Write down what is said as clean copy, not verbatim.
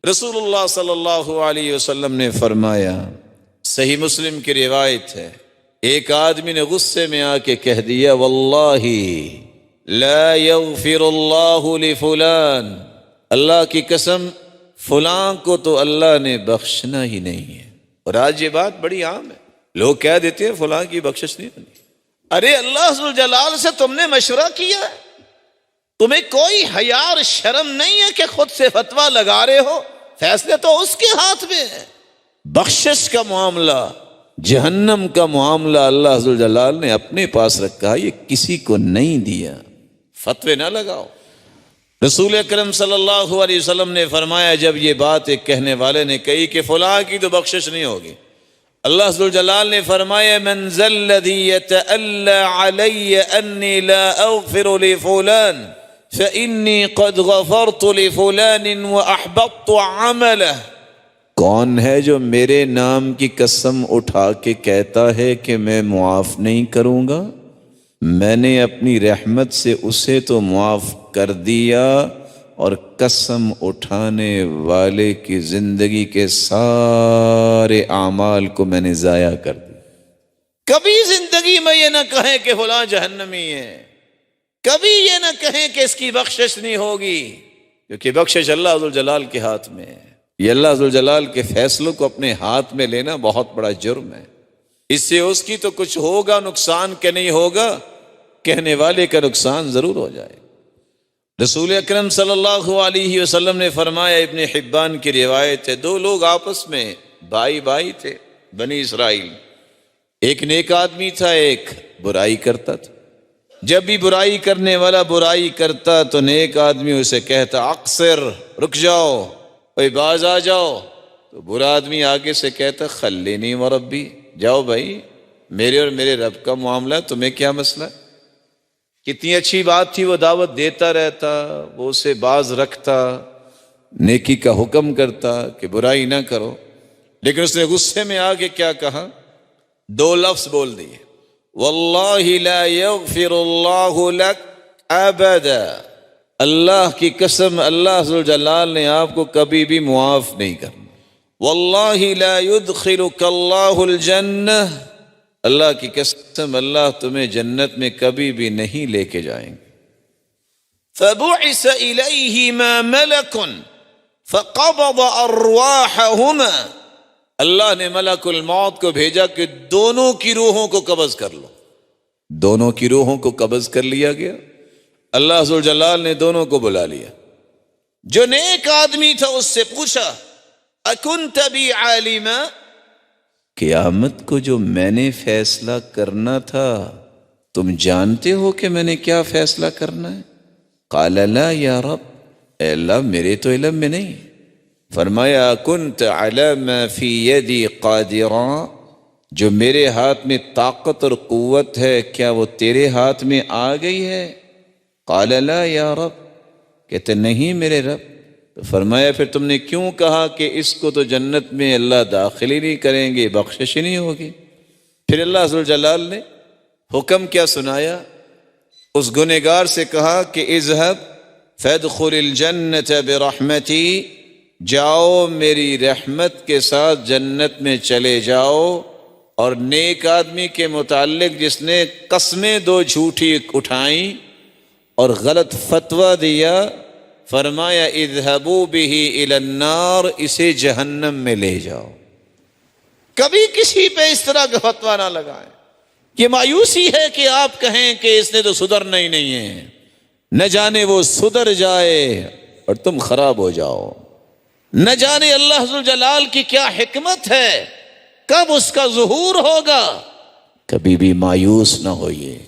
رسول اللہ صلی اللہ علیہ وسلم نے فرمایا، صحیح مسلم کی روایت ہے، ایک آدمی نے غصے میں آ کے کہہ دیا، واللہ لا یغفر اللہ لفلان، اللہ کی قسم فلاں کو تو اللہ نے بخشنا ہی نہیں ہے۔ اور آج یہ بات بڑی عام ہے، لوگ کہہ دیتے ہیں فلاں کی بخشش نہیں ہونی۔ ارے اللہ ذوالجلال سے تم نے مشورہ کیا ہے؟ تمہیں کوئی حیا اور شرم نہیں ہے کہ خود سے فتویٰ لگا رہے ہو؟ فیصلے تو اس کے ہاتھ میں ہے۔ بخشش کا معاملہ، جہنم کا معاملہ اللہ ذوالجلال نے اپنے پاس رکھا، یہ کسی کو نہیں دیا۔ فتوے نہ لگاؤ۔ رسول اکرم صلی اللہ علیہ وسلم نے فرمایا، جب یہ بات ایک کہنے والے نے کہی کہ فلاں کی تو بخشش نہیں ہوگی، اللہ ذوالجلال نے فرمایا، من ذا الذی یتألی علی انی لا اغفر لفلان فإنی قد غفرت لفلان وأحبطت عملہ۔ کون ہے جو میرے نام کی قسم اٹھا کے کہتا ہے کہ میں معاف نہیں کروں گا؟ میں نے اپنی رحمت سے اسے تو معاف کر دیا، اور قسم اٹھانے والے کی زندگی کے سارے اعمال کو میں نے ضائع کر دیا۔ کبھی زندگی میں یہ نہ کہیں کہ فلاں جہنمی ہے، کبھی یہ نہ کہیں کہ اس کی بخشش نہیں ہوگی، کیونکہ بخشش اللہ ذوالجلال کے ہاتھ میں ہے۔ یہ اللہ ذوالجلال کے فیصلوں کو اپنے ہاتھ میں لینا بہت بڑا جرم ہے۔ اس سے اس کی تو کچھ ہوگا نقصان کہ نہیں ہوگا، کہنے والے کا نقصان ضرور ہو جائے۔ رسول اکرم صلی اللہ علیہ وسلم نے فرمایا، ابن حبان کی روایت ہے، دو لوگ آپس میں بھائی تھے، بنی اسرائیل۔ ایک نیک آدمی تھا، ایک برائی کرتا تھا۔ جب بھی برائی کرنے والا برائی کرتا تو نیک آدمی اسے کہتا، اقصر، رک جاؤ، بھائی باز آ جاؤ۔ تو برا آدمی آگے سے کہتا، خلینی وربی، جاؤ بھائی، میرے اور میرے رب کا معاملہ، تمہیں کیا مسئلہ؟ کتنی اچھی بات تھی، وہ دعوت دیتا رہتا، وہ اسے باز رکھتا، نیکی کا حکم کرتا کہ برائی نہ کرو، لیکن اس نے غصے میں آگے کیا کہا؟ دو لفظ بول دیے، واللہ لا یغفر اللہ لک ابدا، اللہ کی قسم اللہ ذوالجلال نے آپ کو کبھی بھی معاف نہیں کرنا۔ واللہ لا یدخلک اللہ الجنہ، اللہ کی قسم اللہ تمہیں جنت میں کبھی بھی نہیں لے کے جائیں گے۔ فبعث الیہما ملک فقبض ارواحہما، اللہ نے ملک الموت کو بھیجا کہ دونوں کی روحوں کو قبض کر لو۔ دونوں کی روحوں کو قبض کر لیا گیا۔ اللہ ذوالجلال نے دونوں کو بلا لیا۔ جو نیک آدمی تھا اس سے پوچھا، اکنت بی عالما، قیامت کو جو میں نے فیصلہ کرنا تھا تم جانتے ہو کہ میں نے کیا فیصلہ کرنا ہے؟ قال لا یا رب، اے اللہ میرے تو علم میں نہیں۔ فرمایا، کنت علی ما فی یدی قادرا، جو میرے ہاتھ میں طاقت اور قوت ہے کیا وہ تیرے ہاتھ میں آ گئی ہے؟ قال لا یا رب، کہتے نہیں میرے رب۔ تو فرمایا، پھر تم نے کیوں کہا کہ اس کو تو جنت میں اللہ داخل ہی نہیں کریں گے، بخشش ہی نہیں ہوگی؟ پھر اللہ ذوالجلال نے حکم کیا سنایا؟ اس گنہگار سے کہا کہ اذهب فادخل الجنت برحمتی، جاؤ میری رحمت کے ساتھ جنت میں چلے جاؤ۔ اور نیک آدمی کے متعلق جس نے قسمیں دو جھوٹی اٹھائیں اور غلط فتویٰ دیا، فرمایا اذهبوا به الى النار، اسے جہنم میں لے جاؤ۔ کبھی کسی پہ اس طرح کا فتویٰ نہ لگائیں۔ یہ مایوسی ہے کہ آپ کہیں کہ اس نے تو سدھرنا ہی نہیں ہے، نہ جانے وہ سدھر جائے اور تم خراب ہو جاؤ۔ نہ جانے اللہ ذوالجلال کی کیا حکمت ہے، کب اس کا ظہور ہوگا۔ کبھی بھی مایوس نہ ہوئیے۔